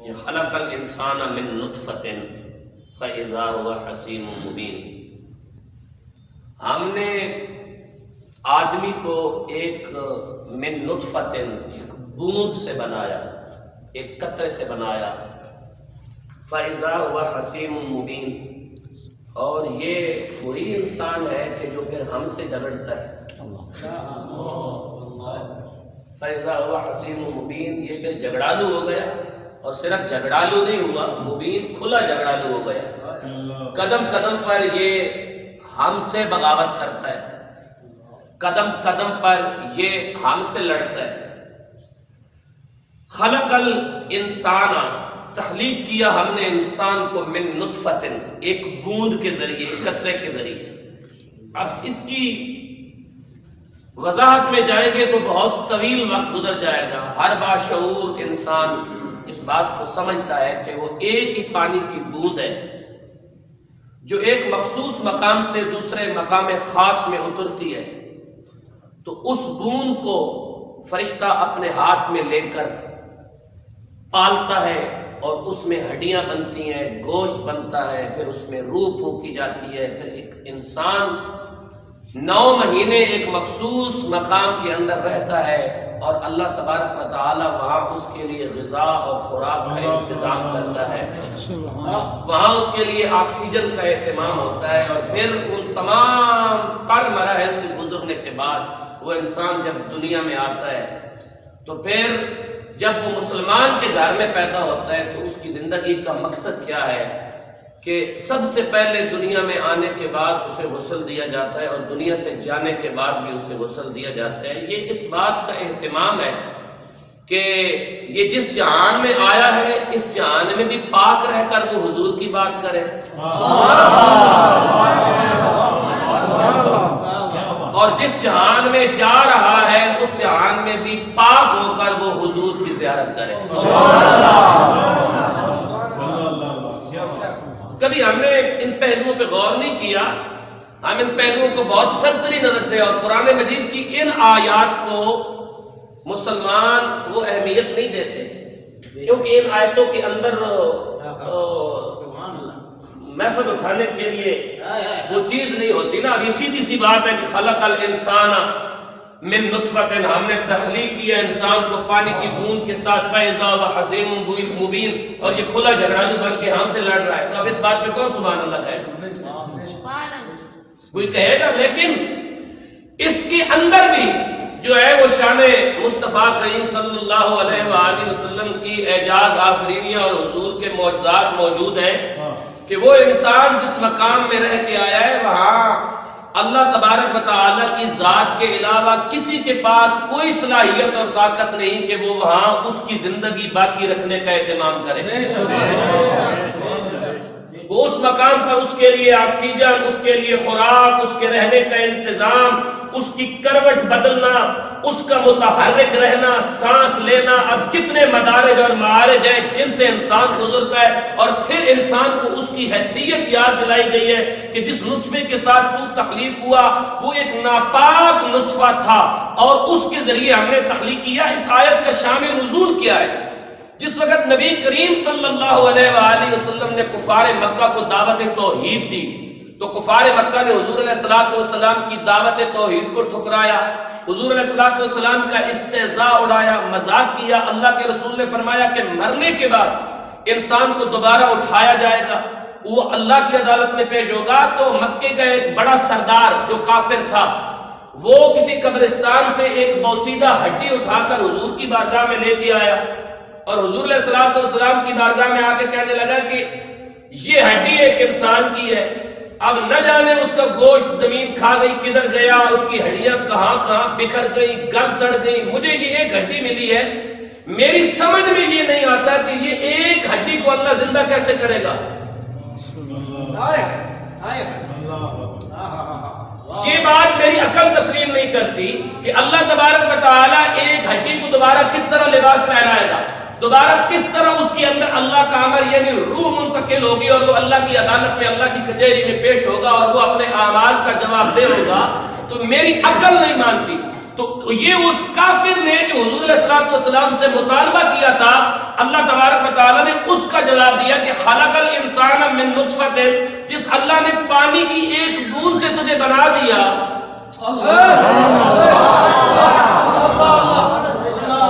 خلق الانسان من نطفۃ فاذا هو حسیم مبین. ہم نے آدمی کو ایک من نطفۃ ایک بوند سے بنایا، ایک قطرے سے بنایا. فاذا هو حسیم مبین، اور یہ وہی انسان ہے کہ جو پھر ہم سے جھگڑتا ہے. فاذا هو حسیم مبین، یہ پھر جھگڑالو ہو گیا، اور صرف جھگڑالو نہیں ہوا، مبین کھلا جھگڑالو ہو گیا. قدم قدم پر یہ ہم سے بغاوت کرتا ہے، قدم قدم پر یہ ہم سے لڑتا ہے. خلق الانسان، تخلیق کیا ہم نے انسان کو من نطفۃ، ایک بوند کے ذریعے، ایک قطرے کے ذریعے. اب اس کی وضاحت میں جائیں گے تو بہت طویل وقت گزر جائے گا. ہر باشعور انسان اس بات کو سمجھتا ہے کہ وہ ایک ہی پانی کی بوند ہے جو ایک مخصوص مقام سے دوسرے مقام خاص میں اترتی ہے. تو اس بوند کو فرشتہ اپنے ہاتھ میں لے کر پالتا ہے، اور اس میں ہڈیاں بنتی ہیں، گوشت بنتا ہے، پھر اس میں روح پھونکی جاتی ہے. پھر ایک انسان 9 مہینے ایک مخصوص مقام کے اندر رہتا ہے، اور اللہ تبارک و تعالی وہاں اس کے لیے غذا اور خوراک کا انتظام کرتا ہے. وہاں اس کے لیے آکسیجن کا اہتمام ہوتا ہے، اور پھر ان تمام پر مراحل سے گزرنے کے بعد وہ انسان جب دنیا میں آتا ہے، تو پھر جب وہ مسلمان کے گھر میں پیدا ہوتا ہے تو اس کی زندگی کا مقصد کیا ہے کہ سب سے پہلے دنیا میں آنے کے بعد اسے غسل دیا جاتا ہے، اور دنیا سے جانے کے بعد بھی اسے غسل دیا جاتا ہے. یہ اس بات کا اہتمام ہے کہ یہ جس جہان میں آیا ہے اس جہان میں بھی پاک رہ کر وہ حضور کی بات کرے، اور جس جہان میں جا رہا ہے اس جہان میں بھی پاک ہو کر وہ حضور کی زیارت کرے. کبھی ہم نے ان پہلوؤں پہ غور نہیں کیا. ہم ان پہلوؤں کو بہت سرسری نظر سے، اور قرآن مجید کی ان آیات کو مسلمان وہ اہمیت نہیں دیتے، کیونکہ ان آیتوں کے اندر محفل اٹھانے کے لیے وہ چیز نہیں ہوتی نا. اب یہ سیدھی سی بات ہے کہ خلق الانسان من نطفۃ، ہم نے تخلیق کیا انسان کو پانی کی بوند کے ساتھ. فاذا هو حسیم مبین، اور یہ کھلا جھگڑالو بن کے ہم سے لڑ رہا ہے. تو اب اس بات پہ کون سبحان اللہ کہے گا؟ کوئی کہے گا. لیکن اس کے اندر بھی جو ہے وہ شان مصطفیٰ کریم صلی اللہ علیہ وآلہ وسلم کی اعجاز آفرینیہ اور حضور کے معجزات موجود ہیں کہ وہ انسان جس مقام میں رہ کے آیا ہے وہاں اللہ تبارک و تعالیٰ کی ذات کے علاوہ کسی کے پاس کوئی صلاحیت اور طاقت نہیں کہ وہ وہاں اس کی زندگی باقی رکھنے کا اہتمام کرے. وہ اس مقام پر اس کے لیے آکسیجن، اس کے لیے خوراک، اس کے رہنے کا انتظام، اس کی کروٹ بدلنا، اس کا متحرک رہنا، سانس لینا، اب کتنے مدارج اور معارج ہیں جن سے انسان گزرتا ہے. اور پھر انسان کو اس کی حیثیت یاد دلائی گئی ہے کہ جس نطفے کے ساتھ تو تخلیق ہوا وہ ایک ناپاک نطفہ تھا، اور اس کے ذریعے ہم نے تخلیق کیا. اس آیت کا شان نزول کیا ہے؟ جس وقت نبی کریم صلی اللہ علیہ وآلہ وسلم نے کفار مکہ کو دعوت توحید دی تو کفار مکہ نے حضور علیہ الصلوۃ والسلام کی دعوت توحید کو ٹھکرایا، حضور علیہ الصلوۃ والسلام کا استہزاء اڑایا، مذاق کیا. اللہ کے رسول نے فرمایا کہ مرنے کے بعد انسان کو دوبارہ اٹھایا جائے گا، وہ اللہ کی عدالت میں پیش ہوگا. تو مکے کا ایک بڑا سردار جو کافر تھا وہ کسی قبرستان سے ایک بوسیدہ ہڈی اٹھا کر حضور کی بارگاہ میں لے کے آیا، اور حضور علیہ الصلوۃ والسلام کی بارگاہ میں آ کے کہنے لگا کہ یہ ہڈی ایک انسان کی ہے. اب نہ جانے اس کا گوشت زمین کھا گئی، کدھر گیا، اس کی ہڈیاں کہاں کہاں بکھر گئی، گل سڑ گئی. مجھے یہ ایک ہڈی ملی ہے، میری سمجھ میں یہ نہیں آتا کہ یہ ایک ہڈی کو اللہ زندہ کیسے کرے گا. یہ بات میری عقل تسلیم نہیں کرتی کہ اللہ تبارک و تعالیٰ ایک ہڈی کو دوبارہ کس طرح لباس پہنائے گا، دوبارہ کس طرح اس کے اندر اللہ کا امر یعنی روح منتقل ہوگی، اور وہ اللہ کی عدالت میں، اللہ کی کچہری میں پیش ہوگا، اور وہ اپنے اعمال کا جواب دے ہوگا. تو میری عقل نہیں مانتی. تو یہ اس کافر نے جو حضور علیہ السلام سے مطالبہ کیا تھا، اللہ تبارک و تعالیٰ نے اس کا جواب دیا کہ خلق الانسان من نطفۃ، جس اللہ نے پانی کی ایک بوند سے تجھے بنا دیا،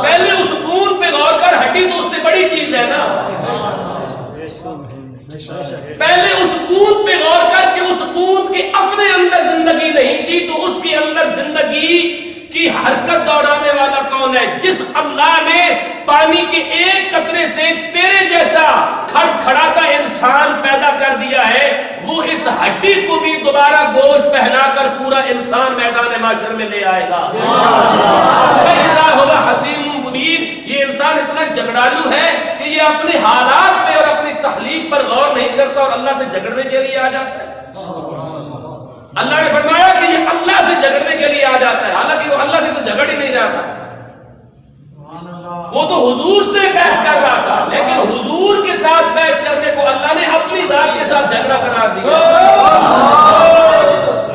پہلے اس بوند پہ غور کر، ہڈی تو اس سے بڑی چیز ہے نا، پہلے اس بوند پہ غور کر کہ اس بوند کے اپنے اندر زندگی نہیں تھی تو اس کے اندر زندگی کی حرکت دوڑانے والا کون ہے؟ جس اللہ نے پانی کے ایک قطرے سے تیرے جیسا کھڑکھڑاتا انسان پیدا کر دیا ہے، وہ اس ہڈی کو بھی دوبارہ گوشت پہنا کر پورا انسان میدان محشر میں لے آئے گا۔ فَإِذَا هُوَ حَسِيمٌ مُبِينٌ۔ یہ انسان اتنا جھگڑالو ہے کہ یہ اپنے حالات پہ اور اپنی تخلیق پر غور نہیں کرتا اور اللہ سے جھگڑنے کے لیے آ جاتا ہے۔ اللہ نے فرمایا کہ یہ اللہ سے جھگڑنے کے لیے آ جاتا ہے، حالانکہ وہ اللہ سے تو جھگڑ ہی نہیں رہا تھا، وہ تو حضور سے بحث کر رہا تھا، لیکن حضور کے ساتھ بحث کرنے کو اللہ نے اپنی ذات کے ساتھ جھگڑا قرار دیا۔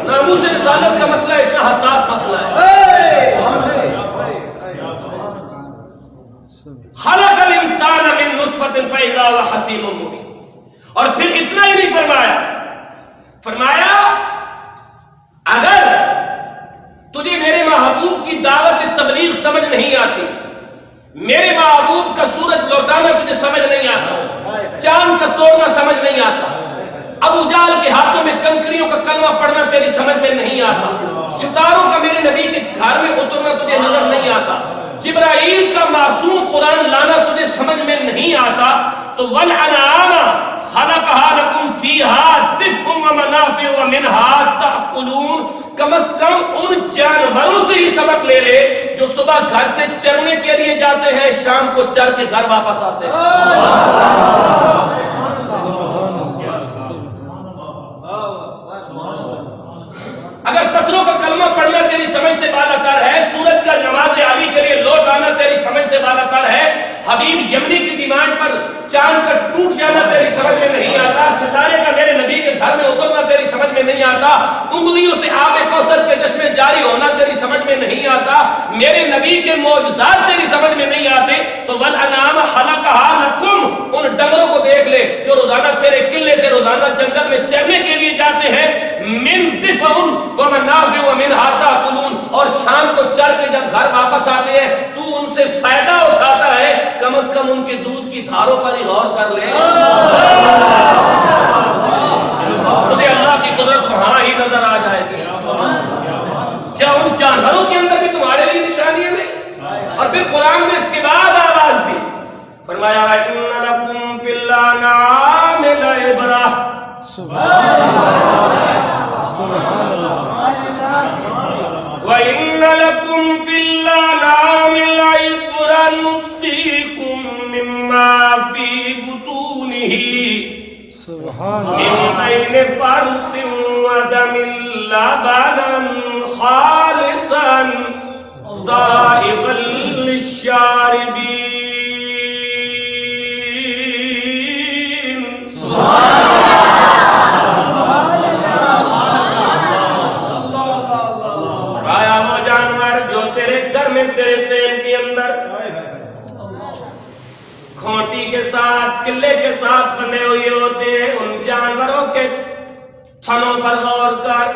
ناموس رسالت کا مسئلہ اتنا حساس مسئلہ ہے۔ خلق الانسان من نطفۃ فاذا هو خصیم مبین۔ اور پھر اتنا ہی نہیں فرمایا اگر تجھے میرے محبوب کی دعوت تبلیغ سمجھ نہیں آتی، میرے محبوب کا سورج لوٹانا تجھے سمجھ نہیں آتا، چاند کا توڑنا سمجھ نہیں آتا، ابو جہل کے ہاتھوں میں کنکریوں کا کلمہ پڑھنا تیری سمجھ میں نہیں آتا، ستاروں کا میرے نبی کے گھر میں اترنا تجھے نظر نہیں آتا، جبرائیل کا معصوم قرآن لانا تجھے سمجھ میں نہیں آتا، تو والانعام خلقها لکم فیہا دفء ومنافع ومنہا تأکلون، کم از کم ان جانوروں سے ہی سبق لے لے جو صبح گھر سے چرنے کے لیے جاتے ہیں، شام کو چر کے گھر واپس آتے ہیں۔ اگر پتھروں کا کلمہ پڑھنا تیری سمجھ سے بالا تر ہے، سورج کا نماز علی کے لیے لوٹ آنا تیری سمجھ سے بالا تر ہے، حبیب یمنی کی ڈیمانڈ پر چاند کا ٹوٹ جانا تیری سمجھ میں نہیں آتا، ستارے کا میرے نبی کے گھر میں اترنا تیری سمجھ میں نہیں آتا، انگلیوں سے آب کوثر کے چشمے جاری ہونا تیری سمجھ میں نہیں آتا، میرے نبی کے معجزات تیری سمجھ میں نہیں آتے، تو والانعام خلقها لکم، ان ڈنگروں کو دیکھ لے جو روزانہ تیرے قلعے سے روزانہ جنگل میں چرنے کے لیے جاتے ہیں، من دفع ومنافع ومنہا تأکلون، اور شام کو چر کے جب گھر واپس آتے ہیں تو ان سے فائدہ اٹھاتا ہے، کم از کم ان کے دودھ کی دھاروں پر ہی غور کر لے، تجھے اللہ کی قدرت وہاں ہی نظر آ جائے گی۔ کیا ان جانوروں کے اندر بھی تمہارے لیے نشانیاں نہیں؟ اور پھر قرآن نے اس کے بعد آواز دی، فرمایا وَإِنَّ لَكُمْ فِي الْأَنْعَامِ لَعِبْرَةً، وَإِنَّ لَكُمْ فِي الْأَنْعَامِ لَعِبْرَةً نُسْقِيكُم مِّمَّا فِي بُطُونِهِ مِن بَيْنِ فَرْثٍ وَدَمٍ لَبَنًا خَالِصًا سَائِغًا لِلشَّارِبِينَ۔ تیرے سین کے اندر کھوٹی کے ساتھ قلعے کے ساتھ بنے ہوئے ہوتے ہیں، ان جانوروں کے تھنوں پر غور کر،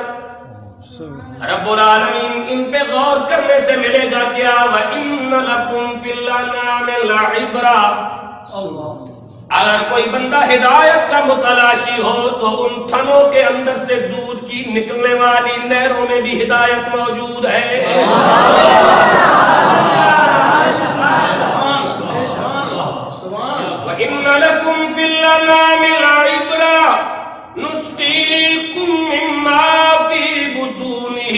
رب العالمین ان پہ غور کرنے سے ملے گا کیا؟ وَإِنَّ لَكُمْ فِي الْأَنْعَامِ لَعِبْرَةً، اگر کوئی بندہ ہدایت کا متلاشی ہو تو ان تھنوں کے اندر سے دودھ کی نکلنے والی نہروں میں بھی ہدایت موجود ہے۔ وَإِنَّ لَكُمْ فِي الْأَنْعَامِ لَعِبْرَةً نُسْقِيكُم مِّمَّا فِي بُطُونِهِ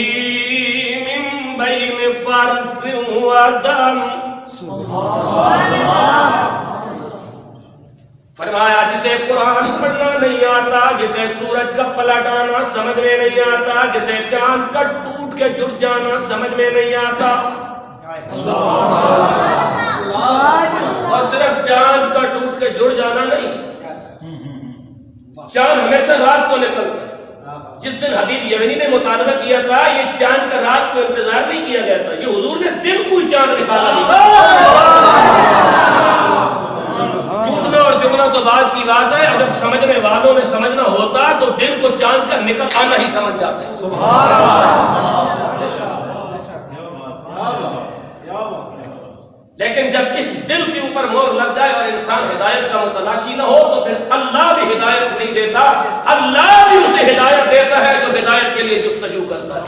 مِن بَيْنِ فَرْثٍ وَدَمٍ۔ فرمایا جسے قرآن پڑھنا نہیں آتا، جسے سورج کا پلٹانا سمجھ میں نہیں آتا، جسے چاند کا ٹوٹ کے جڑ جانا سمجھ میں نہیں آتا، اور صرف چاند کا ٹوٹ کے جڑ جانا نہیں، چاند ہمیشہ رات کو نکلتا ہے، جس دن حبیب یمنی نے مطالبہ کیا تھا یہ چاند کا رات کو انتظار نہیں کیا گیا تھا، یہ حضور نے دن کو ہی چاند نکالا نہیں. ٹوٹنا اور جمنا تو بعد کی بات ہے، اگر سمجھنے والوں نے سمجھنا ہوتا تو دن کو چاند کا نکل آنا ہی سمجھ جاتے ہیں. سبحان اللہ. لیکن جب اس دل کے اوپر مہر لگ جائے اور انسان ہدایت کا متلاشی نہ ہو تو پھر اللہ بھی ہدایت نہیں دیتا، اللہ بھی اسے ہدایت دیتا ہے جو ہدایت کے لیے جستجو کرتا ہے.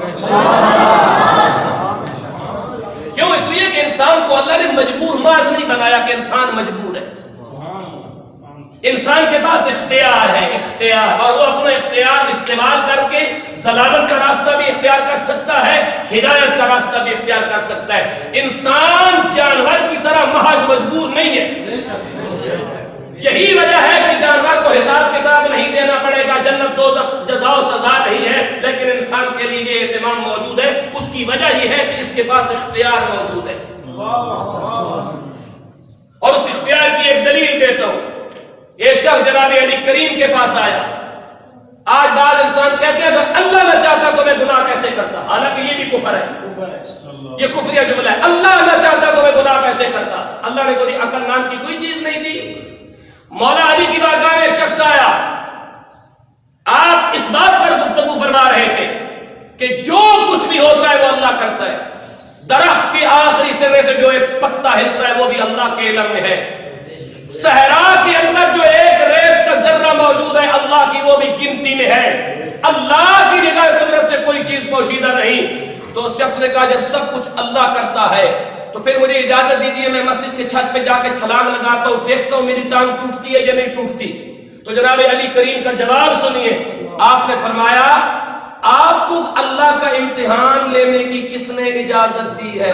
کیوں؟ اس لیے کہ انسان کو اللہ نے مجبور ماذ نہیں بنایا کہ انسان مجبور ہے. انسان کے پاس اختیار ہے، اختیار، اور وہ اپنا اختیار استعمال کر کے ضلالت کا راستہ بھی اختیار کر سکتا ہے، ہدایت کا راستہ بھی اختیار کر سکتا ہے. انسان جانور کی طرح محض مجبور نہیں ہے. یہی وجہ ہے کہ جانور کو حساب کتاب نہیں دینا پڑے گا، جنت دوزخ جزا و سزا نہیں ہے، لیکن انسان کے لیے یہ اہتمام موجود ہے. اس کی وجہ یہ ہے کہ اس کے پاس اختیار موجود ہے. اور اس اختیار کی ایک دلیل دیتا ہوں. ایک شخص جناب علی کریم کے پاس آیا. آج بعض انسان کہتے ہیں اگر اللہ نہ چاہتا تو میں گناہ کیسے کرتا، حالانکہ یہ بھی کفر ہے، یہ کفریہ جملہ ہے. اللہ نہ چاہتا تو میں گناہ کیسے کرتا، اللہ نے کوئی عقل نام کی کوئی چیز نہیں دی. مولا علی کی بارگاہ میں ایک شخص آیا، آپ اس بات پر گفتگو فرما رہے تھے کہ جو کچھ بھی ہوتا ہے وہ اللہ کرتا ہے. درخت کے آخری سرے سے جو ایک پتا ہلتا ہے وہ بھی اللہ کے علم میں ہے. صحرا کے اندر جو ایک ریت کا ذرہ موجود ہے اللہ کی وہ بھی گنتی میں ہے. اللہ کی نگاہ قدرت سے کوئی چیز پوشیدہ نہیں. تو اس شخص نے کہا جب سب کچھ اللہ کرتا ہے تو پھر مجھے اجازت دیجیے میں مسجد کے چھت پہ جا کے چھلانگ لگاتا ہوں، دیکھتا ہوں میری ٹانگ ٹوٹتی ہے یا نہیں ٹوٹتی. تو جناب علی کریم کا جواب سنیے. آپ نے فرمایا آپ کو اللہ کا امتحان لینے کی کس نے اجازت دی ہے؟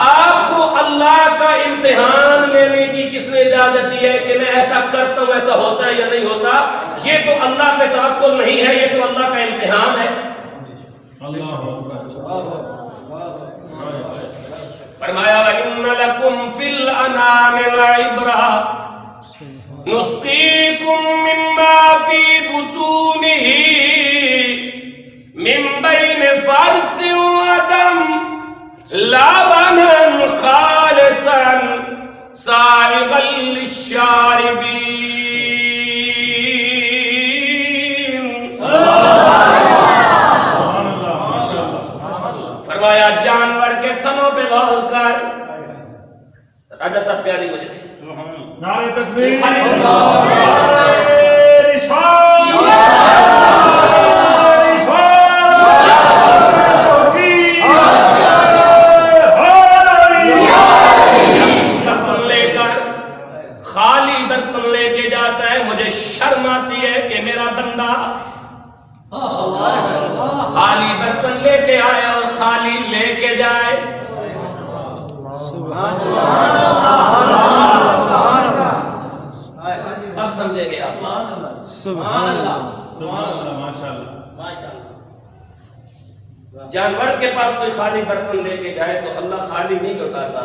آپ کو اللہ کا امتحان لینے کی کس نے اجازت دی ہے کہ میں ایسا کرتا ہوں ایسا ہوتا ہے یا نہیں ہوتا؟ یہ تو اللہ پہ توکل نہیں ہے، یہ تو اللہ کا امتحان ہے. فرمایا وَإِنَّ لَكُمْ فِي الْأَنَامِ لَعِبْرَةً نُسْقِيكُم مِّمَّا فِي بُطُونِهِ مِن بَيْنِ فَرْثٍ وَدَمٍ لَبَنًا خَالِصًا سَائِغًا لِلشَّارِبِينَ. فرمایا جانور کے تنوں پہ غور کر. راجہ صاحب پیاری مجھے نعرہ تکبیر، برتن لے کر خالی برتن لے کے جاتا ہے. مجھے شرم آتی ہے کہ میرا بندہ خالی برتن لے کے آئے اور خالی لے کے جائے. اب سمجھے گے آپ. سبحان اللہ، ماشاءاللہ. جانور کے پاس کوئی خالی برتن لے کے جائے تو اللہ خالی نہیں لوٹاتا.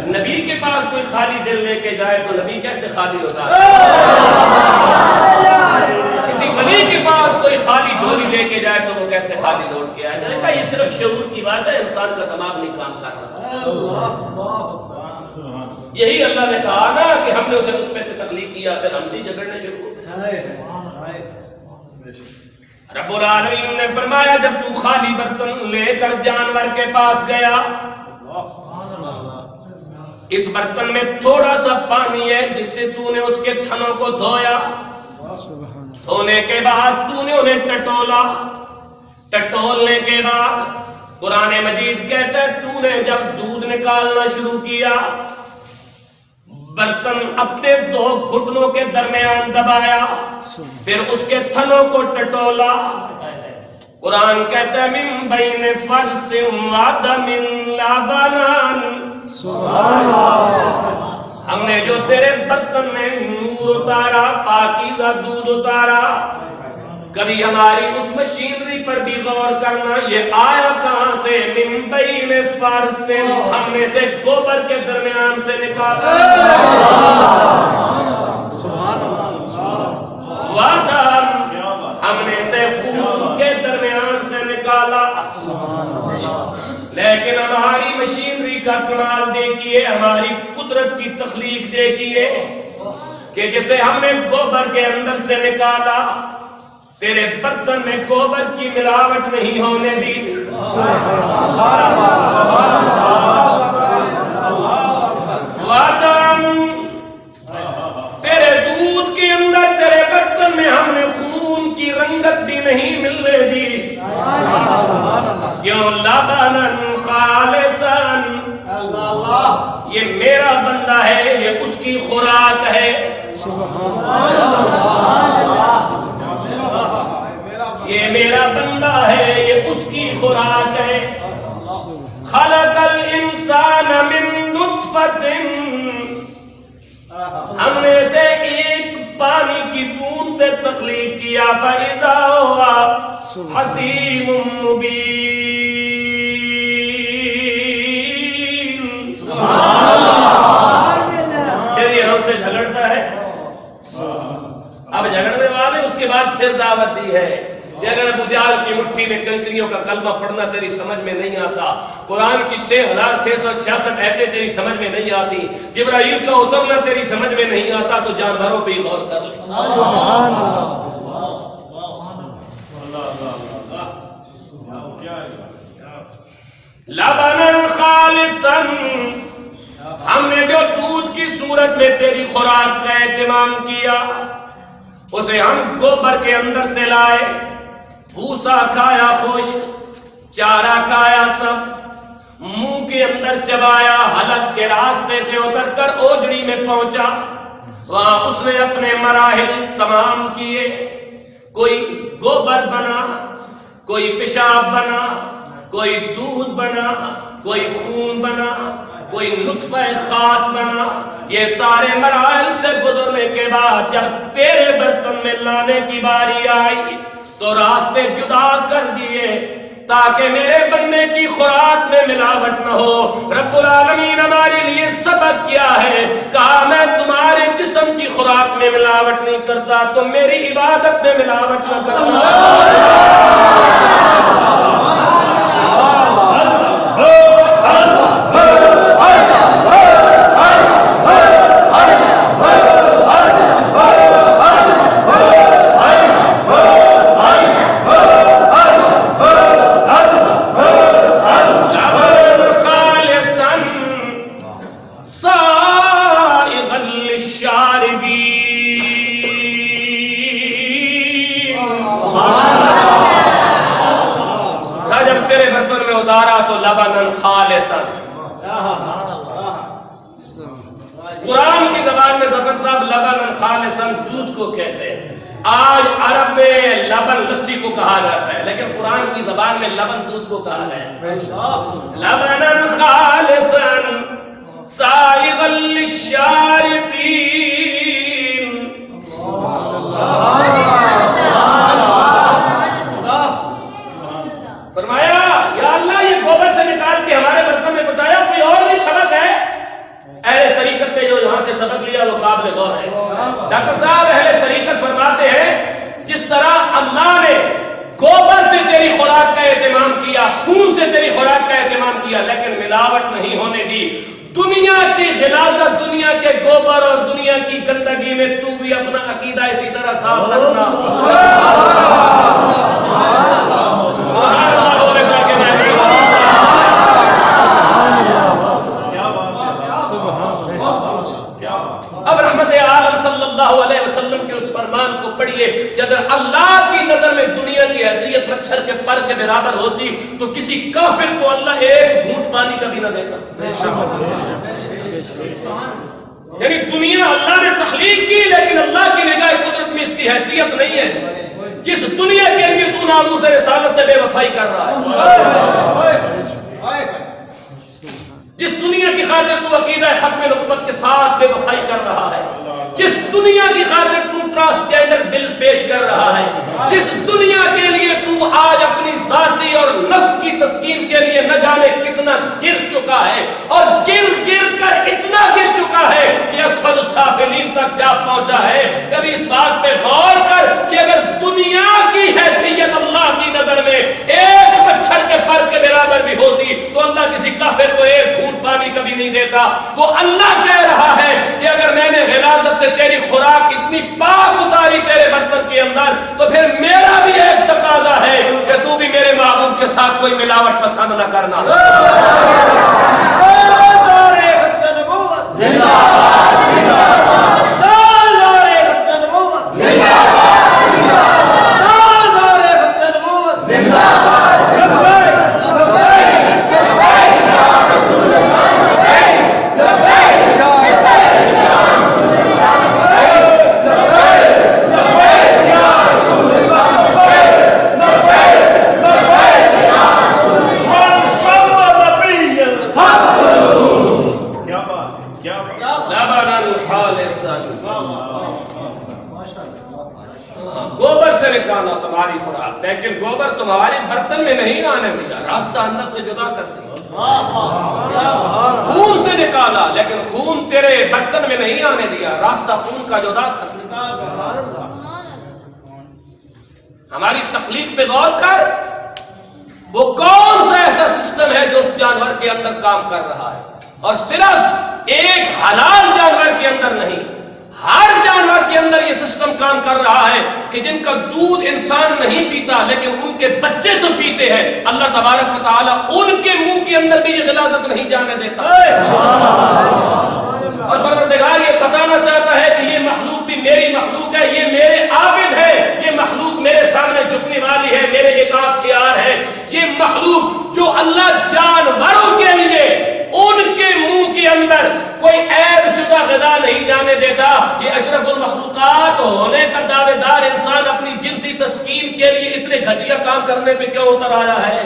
نبی کے پاس کوئی خالی دل لے کے جائے تو نبی کیسے خالی لوٹاتا؟ کسی ولی کے پاس کوئی خالی جھولی لے کے جائے تو وہ کیسے خالی لوٹ کے آئے؟ جانے کا یہ صرف شعور کی بات ہے، انسان کا دماغ نہیں کام کرتا. یہی اللہ نے کہا نا کہ ہم نے اسے نطفے سے تخلیق کیا پھر ہم سے جھگڑنے شروع ہوئے. رب العالمین نے فرمایا جب تو خالی برتن لے کر جانور کے پاس گیا، اس برتن میں تھوڑا سا پانی ہے جس سے تو نے اس کے تھنوں کو دھویا. دھونے کے بعد تو نے انہیں ٹٹولا. ٹٹولنے کے بعد قرآن مجید کہتا ہے تو نے جب دودھ نکالنا شروع کیا برتن اپنے دو گھٹنوں کے درمیان دبایا، پھر اس کے تھنوں کو ٹٹولا. قرآن کہتا ہے من بین فرث ودم لبنان. ہم نے جو تیرے برتن میں نور اتارا، پاکیزہ دودھ اتارا. کبھی ہماری اس مشینری پر بھی غور کرنا، یہ آیا کہاں سے؟ من بین فرض سے ہم نے سے گوبر کے درمیان سے نکالا، وعدم ہم نے سے خون کے درمیان سے نکالا، لیکن ہماری مشینری کا کمال دیکھیے، ہماری قدرت کی تخلیق دیکھیے کہ جسے ہم نے گوبر کے اندر سے نکالا تیرے برتن میں گوبر کی ملاوٹ نہیں ہونے دی، وعدم تیرے دودھ کے اندر تیرے برتن میں ہم نے خون کی رنگت بھی نہیں ملنے دی، کیوں لبناً خالصاً، یہ میرا بندہ ہے، یہ اس کی خوراک ہے، یہ میرا بندہ ہے، یہ اس کی خوراک ہے، خلق الانسان من نطفۃ، ہم نے اسے ایک پانی کی بوند سے تخلیق کیا، فَإِذَا هُوَ حَسِيمٌ مُبِينٌ، پھر یہ ہم سے جھگڑتا ہے، اب جھگڑنے والے اس کے بعد پھر دعوت دی ہے کہ اگر ابو جہل کی مٹھی میں کنکریوں کا کلمہ پڑھنا تیری سمجھ میں نہیں آتا، قرآن کی 6666 آیتیں تیری سمجھ میں نہیں آتی، جبرائیل کا اترنا تیری سمجھ میں نہیں آتا، تو جانوروں پہ ہی غور کر لے۔ سبحان اللہ، لبناً خالصاً، ہم نے جو دودھ کی صورت میں تیری خوراک کا اہتمام کیا اسے ہم گوبر کے اندر سے لائے، بھوسا کھایا خشک، چارہ کھایا سبز، منہ کے اندر چبایا، حلق کے راستے سے اتر کر اوجڑی میں پہنچا، وہاں اس نے اپنے مراحل تمام کیے، کوئی گوبر بنا، کوئی پیشاب بنا، کوئی دودھ بنا، کوئی خون بنا، کوئی نطفہ خاص بنا، یہ سارے مراحل سے گزرنے کے بعد جب تیرے برتن میں لانے کی باری آئی تو راستے جدا کر دیے تاکہ میرے بندے کی خوراک میں ملاوٹ نہ ہو۔ رب العالمین ہمارے لیے سبق کیا ہے؟ کہا میں تمہارے جسم کی خوراک میں ملاوٹ نہیں کرتا، تم میری عبادت میں ملاوٹ نہ کرنا۔ قرآن کی زبان میں ظفر صاحب لبن خالصاً دودھ کو کہتے ہیں، آج عرب میں لبن لسی کو کہا جاتا ہے، لیکن قرآن کی زبان میں لبن دودھ کو کہا گیا ہے۔ لبن خالصاً سائغا للشاربین، فرمایا یا اللہ یہ گوبر سے نکال کے ہمارے برتن میں بتایا، کوئی اور بھی سبق ہے؟ اہل طریقت نے جو یہاں سے سبق لیا وہ قابل غور ہے۔ ڈاکٹر صاحب اہل طریقت فرماتے ہیں جس طرح اللہ نے گوبر سے تیری خوراک کا اہتمام کیا، خون سے تیری خوراک کا اہتمام کیا، لیکن ملاوٹ نہیں ہونے دی، دنیا کی غلاظت، دنیا کے گوبر اور دنیا کی گندگی میں تو بھی اپنا عقیدہ اسی طرح صاف رکھنا۔ اب رحمت عالم صلی اللہ علیہ وسلم کے اس فرمان کو پڑھیے کہ اگر اللہ کی نظر میں دنیا کی حیثیت مچھر کے پر کے برابر ہوتی تو کسی کافر کو اللہ ایک گھونٹ پانی کا بھی نہ دیتا۔ یعنی دنیا اللہ نے تخلیق کی، لیکن اللہ کی نگاہ قدرت میں اس کی حیثیت نہیں ہے۔ جس دنیا کے لیے تو ناموس رسالت سے بے وفائی کر رہا ہے، جس دنیا کی خاطر تو عقیدہ ختم نبوت کے ساتھ بے وفائی کر رہا ہے، جس دنیا کی خاطر تو ٹرانسجینڈر بل پیش کر رہا ہے، جس دنیا کے لیے تو آج اپنی ذاتی اور نفس کی تسکین کے لیے نہ جانے کتنے کتنا گر چکا ہے، اور گر کر اتنا گر چکا ہے کہ اسفل السافلین تک جا پہنچا ہے۔ کبھی اس بات پہ غور کر کہ اگر دنیا کی حیثیت اللہ کی نظر میں ایک مچھر کے پر کے برابر بھی ہوتی تو اللہ کسی کافر کو ایک گھونٹ پانی کبھی نہیں دیتا۔ وہ اللہ کہہ رہا ہے کہ اگر میں نے غلاظت سے تیری خوراک اتنی پاک اتاری تیرے برتن کے اندر تو پھر میرا بھی ایک تقاضا ہے کہ تو بھی میرے محبوب کے ساتھ کوئی ملاوٹ پسند نہ کرنا۔ گوبر سے نکالا تمہاری خوراک، لیکن گوبر تمہاری برتن میں نہیں آنے دیا، راستہ اندر سے جدا کر دیا۔ خون سے نکالا لیکن خون تیرے برتن میں نہیں آنے دیا، راستہ خون کا جدا کر دیا۔ ہماری تخلیق پہ غور کر، وہ کون سا ایسا سسٹم ہے جو اس جانور کے اندر کام کر رہا ہے، اور صرف ایک حلال جانور کے اندر نہیں، ہر جانور کے اندر یہ سسٹم کام کر رہا ہے کہ جن کا دودھ انسان نہیں پیتا لیکن ان کے بچے تو پیتے ہیں، اللہ تبارک و تعالیٰ ان کے منہ کے اندر بھی یہ غلاظت نہیں جانے دیتا۔ اور پروردگار یہ بتانا چاہتا ہے کہ یہ مخلوق بھی میری مخلوق ہے، یہ میرے عابد ہے، یہ مخلوق میرے سامنے جھکنے والی ہے، میرے اطاعت شعار ہے۔ یہ مخلوق جو اللہ جانوروں کے لیے ان کے منہ کے اندر کوئی عیب شدہ غذا نہیں جانے دیتا، یہ اشرف المخلوقات ہونے کا دعوے دار انسان اپنی جنسی تسکین کے لیے اتنے گھٹیا کام کرنے پہ کیوں اتر آیا ہے؟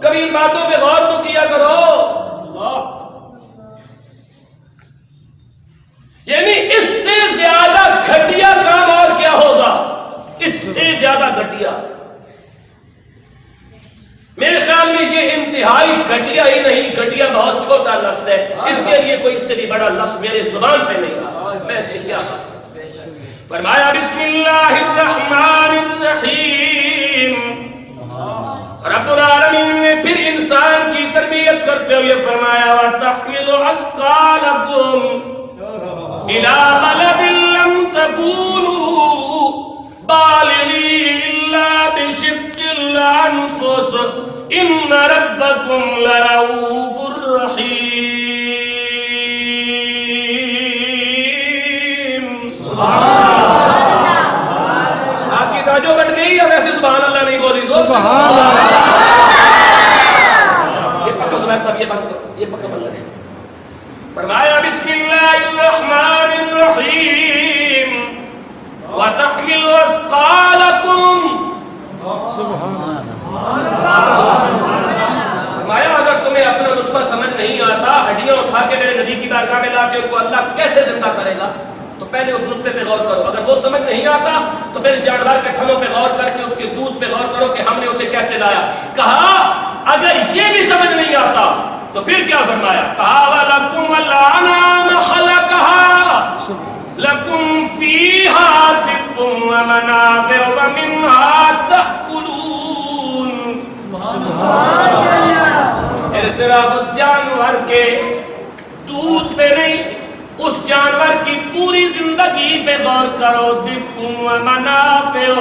کبھی ان باتوں پہ غور تو کیا کرو۔ یعنی اس سے زیادہ گھٹیا کام اور کیا ہوگا؟ اس سے زیادہ گھٹیا، میرے خیال میں یہ انتہائی گھٹیا ہی نہیں، گھٹیا بہت چھوٹا لفظ ہے، اس کے لیے کوئی اس سے بھی بڑا لفظ میرے زبان پہ نہیں آ، میں اس کیا فرمایا بسم اللہ الرحمن الرحیم۔ رب العالمین نے پھر انسان کی تربیت کرتے ہوئے فرمایا وَتَحْمِلُ أَثْقَالَكُمْ إِلَى بَلَدٍ لَمْ تَكُونُوا بَالِغِيهِ إِلَّا بِشِقِّ الْأَنفُسِ إِنَّ رَبَّكُمْ لَرَءُوفٌ رَحِيمٌ۔ آپ کی توجہ بڑھ گئی ہے؟ ویسے سبحان اللہ نہیں بولی تو سبحان اللہ۔ یہ پکا سنا سب، یہ بند کرو، یہ پکا بند کرو۔ فرمایا بسم اللہ الرحمن الرحیم وَتَحْمِلُ أَثْقَالَكُمْ۔ فرمایا اگر تمہیں اپنا نطفہ سمجھ نہیں آتا، ہڈیاں اٹھا کے میرے نبی کی بارگاہ میں لاتے ان کو اللہ کیسے زندہ کرے گا، تو پہلے اس نطفے پہ غور کرو۔ اگر وہ سمجھ نہیں آتا تو پھر جانور کے تھنوں پہ غور کر کے اس کے دودھ پہ غور کرو کہ ہم نے اسے کیسے لایا۔ کہا اگر یہ بھی سمجھ نہیں آتا تو پھر کیا فرمایا؟ کہا وَلَكُمُ الْأَنْعَامَ خَلَقَهَا لَكُمْ فِيهَا دِفْءٌ وَمَنَافِعُ وَمِنْهَا تَأْكُلُونَ۔ پھر صرف اس جانور کے دودھ پہ نہیں، اس جانور کی پوری زندگی پہ غور کرو۔ دِفْءٌ وَمَنَافِعُ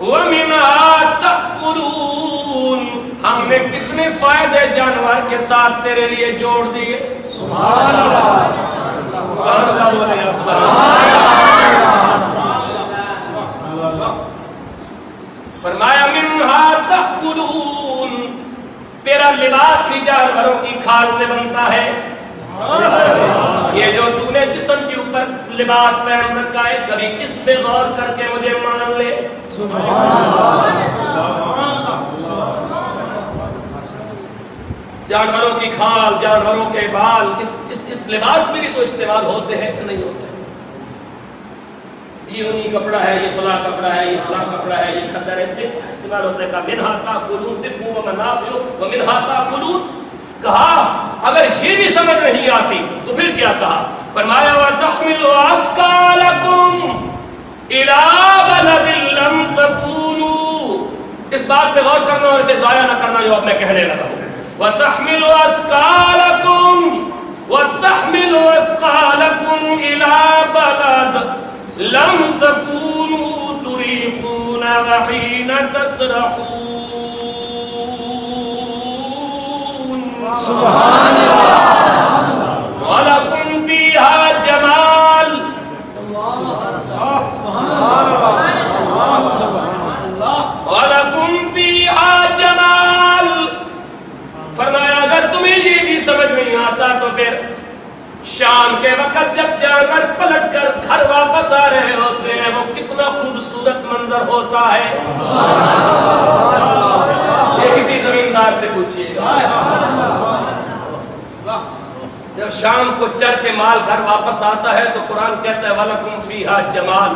وَمِنْهَا تَأْكُلُونَ۔ ہم نے کتنے فائدے جانور کے ساتھ تیرے لیے جوڑ دیے۔ سبحان اللہ، سبحان اللہ بولے سبحان اللہ۔ فرمایا منہا تأکلون، تیرا لباس بھی جانوروں کی کھال سے بنتا ہے۔ یہ جو تو نے جسم کے اوپر لباس پہن رکھا ہے، کبھی اس پہ غور کر کے مجھے مان لے۔ جانوروں کی کھال، جانوروں کے بال، اس لباس میں بھی تو استعمال ہوتے ہیں یا نہیں ہوتے؟ یہ اونی کپڑا ہے، یہ فلاں کپڑا ہے، یہ فلاں کپڑا ہے، یہ کھدر ہے، اس کے استعمال ہوتا ہے کہ منہا تاکلون دفء و منافع و منہا تاکلون. کہا اگر یہ بھی سمجھ نہیں آتی تو پھر کیا کہا؟ فرمایا وَتَحْمِلُ أَثْقَالَكُمْ إِلَىٰ بَلَدٍ لَمْ تَكُونُوا. اس بات پہ غور کرنا اور اسے ضائع نہ کرنا جو اب میں کہنے لگا ہوں. وَتَحْمِلُ أَثْقَالَكُمْ وَتَحْمِلُ أَثْقَالَكُمْ إِلَىٰ بَلَدٍ لَمْ تَكُونُوا تُرِيحُونَ وَحِينَ تَسْرَحُونَ. سبحان اللہ. وَلَكُمْ فِيهَا جَمَالٌ. وَلَكُمْ فِيهَا جَمَالٌ. فرمایا اگر تمہیں یہ بھی سمجھ نہیں آتا تو پھر شام کے وقت جب جانور پلٹ کر گھر واپس آ رہے ہوتے ہیں وہ کتنا خوبصورت منظر ہوتا ہے. یہ کسی زمیندار سے پوچھیے گا. جب شام کو چر کے مال گھر واپس آتا ہے تو قرآن کہتا ہے وَلَكُمْ فِيهَا جَمَالٌ.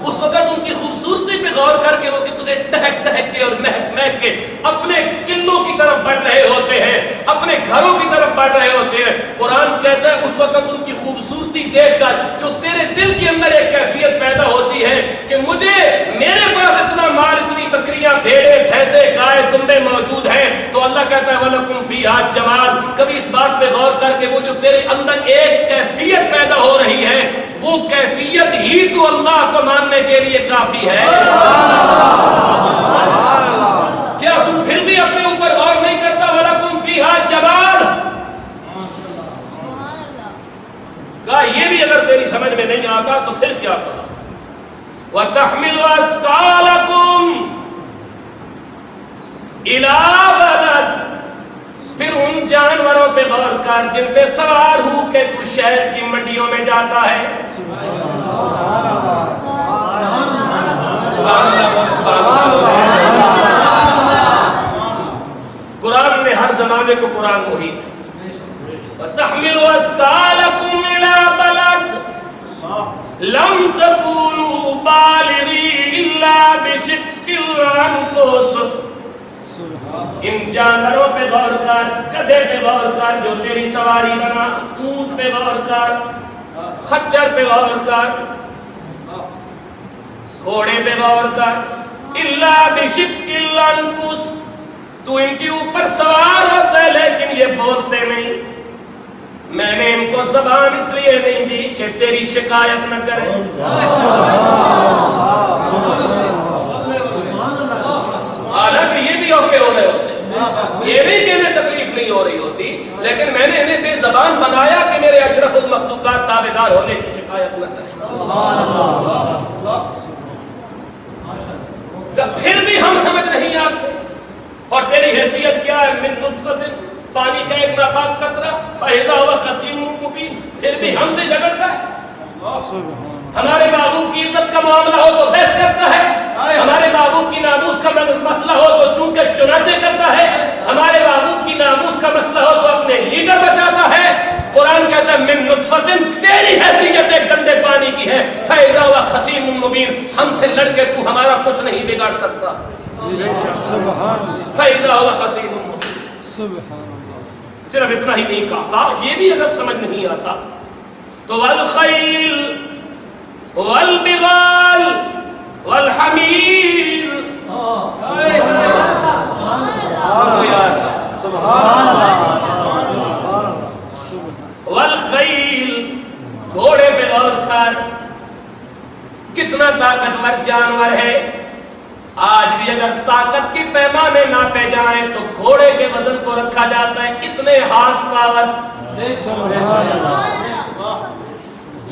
اس وقت ان کی خوبصورتی پہ غور کر کے وہ کتنے ٹہک ٹہک کے اور مہک مہک کے اپنے قلعوں کی طرف بڑھ رہے ہوتے ہیں, اپنے گھروں کی طرف بڑھ رہے ہوتے ہیں. قرآن کہتا ہے اس وقت ان کی خوبصورتی دیکھ کر جو تیرے دل کے اندر ایک کیفیت پیدا ہوتی ہے کہ مجھے میرے پاس اتنا مال, اتنی بکریاں, بھیڑے, بھینسے, گائے, دمبے موجود ہیں تو اللہ کہتا ہے وَلَكُمْ فِيهَا جَمَالٌ. کبھی اس بات پہ غور کر کے وہ جو تیرے اندر ایک کیفیت پیدا ہو رہی ہے وہ کیفیت ہی تو اللہ کو ماننے کے لیے کافی ہے. کیا تو پھر بھی اپنے اوپر غور نہیں کرتا؟ وَلَكُمْ فِيهَا جَمَالٌ. کہا یہ بھی اگر تیری سمجھ میں نہیں آتا تو پھر کیا کہا؟ وَتَحْمِلُ أَثْقَالَكُمْ إِلَىٰ بَلَدٍ. پھر ان جانوروں پہ غور کر جن پہ سوار ہو کے تو شہر کی منڈیوں میں جاتا ہے. قرآن نے ہر زمانے کو قرآن وہی وَتَحْمِلُ أَثْقَالَكُمْ إِلَىٰ بَلَدٍ لَمْ تَكُونُوا بَالِغِيهِ إِلَّا بِشِقِّ الْأَنفُسِ. ان جانوروں پہ غور کر, گدھے پہ غور کر جو تیری سواری بنا, اونٹ پہ غور کر, خچر پہ غور کر, گھوڑے پہ غور کر. الا بشق الانفس. تو ان کے اوپر سوار ہوتا ہے لیکن یہ بولتے نہیں. میں نے ان کو زبان اس لیے نہیں دی کہ تیری شکایت نہ کرے. حالانکہ یہ بھی اوکے ہو رہے ہوتے ہیں, یہ بھی کہ انہیں تکلیف نہیں ہو رہی ہوتی, لیکن میں نے انہیں بے زبان بنایا کہ میرے اشرف المخلوقات تابعدار ہونے کی شکایت نہ کریں. پھر بھی ہم سمجھ نہیں آتے. اور تیری حیثیت کیا ہے؟ من نطفۃ, پانی کا ایک ناپاک قطرہ, فاذا هو خصیم مبین. پھر بھی ہم سے جھگڑتا ہے. ہمارے محبوب کی عزت کا معاملہ ہو تو بحث کرتا ہے, ہمارے محبوب کی ناموس کا مسئلہ ہو تو چونکہ چنانچہ کرتا ہے, ہمارے محبوب کی ناموس کا مسئلہ ہو تو اپنے لیڈر بچاتا ہے. قرآن کہتا ہے من نطفۃ, تیری حیثیت ایک گندے پانی کی ہے, فاذا هو خصیم مبین. ہم سے لڑ کے تو ہمارا کچھ نہیں بگاڑ سکتا. فاذا هو خصیم مبین. صرف اتنا ہی نہیں کہا, یہ بھی اگر سمجھ نہیں آتا تو والخیل والبغال والحمیر. والخیل, گھوڑے پہ غور کر, کتنا طاقتور جانور ہے. آج بھی اگر طاقت کی پیمانے ناپے جائیں تو گھوڑے کے وزن کو رکھا جاتا ہے اتنے ہارس پاور.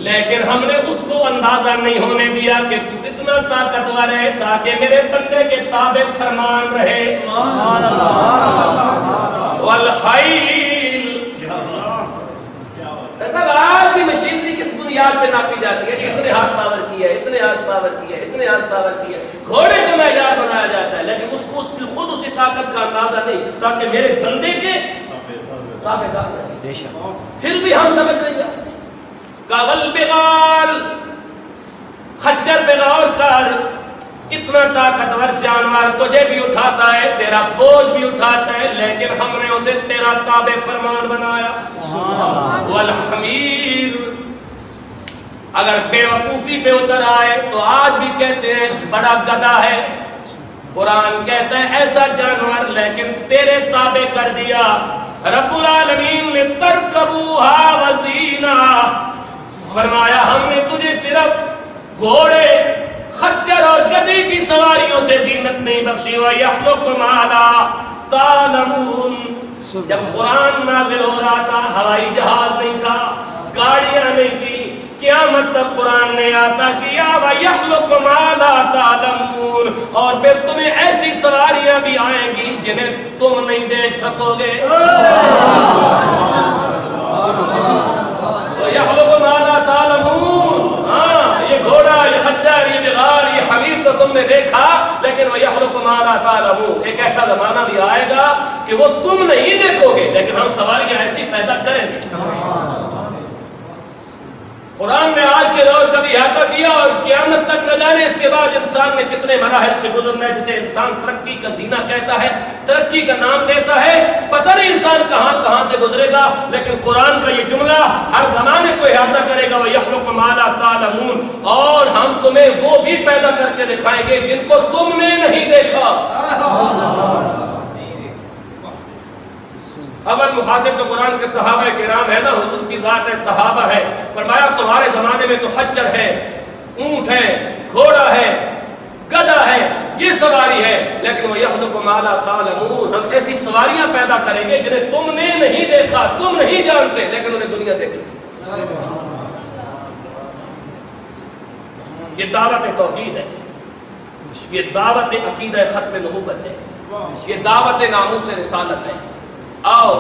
لیکن ہم نے اس کو اندازہ نہیں ہونے دیا کہ تو اتنا طاقتور ہے تاکہ میرے بندے کے تابع فرمان رہے. والخیل, آج بھی مشینری کس بنیاد پہ ناپی جاتی ہے؟ اتنے ہارس پاور کی ہے, اتنے ہارس پاور کی ہے, اتنے ہارس پاور کی ہے. گھوڑے کا معیار بنایا جاتا ہے لیکن اس کو اس کی خود اسی طاقت کا اندازہ نہیں تاکہ میرے بندے کے تابع دار رہے. پھر بھی ہم سمجھ نہیں جاتے. والبغال, خچر پہ غور کر, اتنا طاقتور جانور تجھے بھی اٹھاتا ہے، تیرا بوجھ بھی اٹھاتا ہے، لیکن ہم نے اسے تیرا تابع فرمان بنایا۔ والحمیر، اگر بے وقوفی پہ اتر آئے تو آج بھی کہتے ہیں بڑا گدھا ہے، قرآن کہتا ہے ایسا جانور لیکن تیرے تابع کر دیا۔ رب العالمین نے ترکبوہا وزینہ، فرمایا ہم نے تجھے صرف گھوڑے، خچر اور گدھے کی سواریوں سے زینت نہیں بخشی، وَيَخْلُقُ مَا لَا تَعْلَمُونَ۔ جب قرآن نازل ہو رہا تھا ہوائی جہاز نہیں تھا، گاڑیاں نہیں تھی، قیامت تک قرآن نے آتا کیا وَيَخْلُقُ مَا لَا تَعْلَمُونَ، اور پھر تمہیں ایسی سواریاں بھی آئیں گی جنہیں تم نہیں دیکھ سکو گے۔ وَيَخْلُقُ مَا لَا تَعْلَمُونَ، ہاں یہ گھوڑا، یہ خچر، یہ بغال، یہ حمیر تو تم نے دیکھا، لیکن وَيَخْلُقُ مَا لَا تَعْلَمُونَ، ایک ایسا زمانہ بھی آئے گا کہ وہ تم نہیں دیکھو گے لیکن ہم سواریاں ایسی پیدا کریں گے۔ قرآن نے آج کے دور کا بھی احاطہ کیا، اور قیامت تک نہ جانے اس کے بعد انسان نے کتنے مراحل سے گزرنا ہے، جسے انسان ترقی کا زینہ کہتا ہے، ترقی کا نام دیتا ہے، پتہ نہیں انسان کہاں کہاں سے گزرے گا، لیکن قرآن کا یہ جملہ ہر زمانے کو احاطہ کرے گا وَيَخْلُقُ مَا لَا تَعْلَمُونَ، اور ہم تمہیں وہ بھی پیدا کر کے دکھائیں گے جن کو تم نے نہیں دیکھا۔ اول مخاطب تو قرآن کے صحابہ کرام ہے نا، حضور کی ذات ہے، صحابہ ہے، فرمایا تمہارے زمانے میں تو خچر ہے، اونٹ ہے، گھوڑا ہے، گدھا ہے، یہ سواری ہے، لیکن وَيَخْلُقُ مَا لَا تَعْلَمُونَ، ہم ایسی سواریاں پیدا کریں گے جنہیں تم نے نہیں دیکھا، تم نہیں جانتے، لیکن انہیں دنیا دیکھی۔ یہ دعوت توحید ہے، یہ دعوت عقیدہ ختم نبوت ہے، یہ دعوت ناموس رسالت ہے۔ آؤ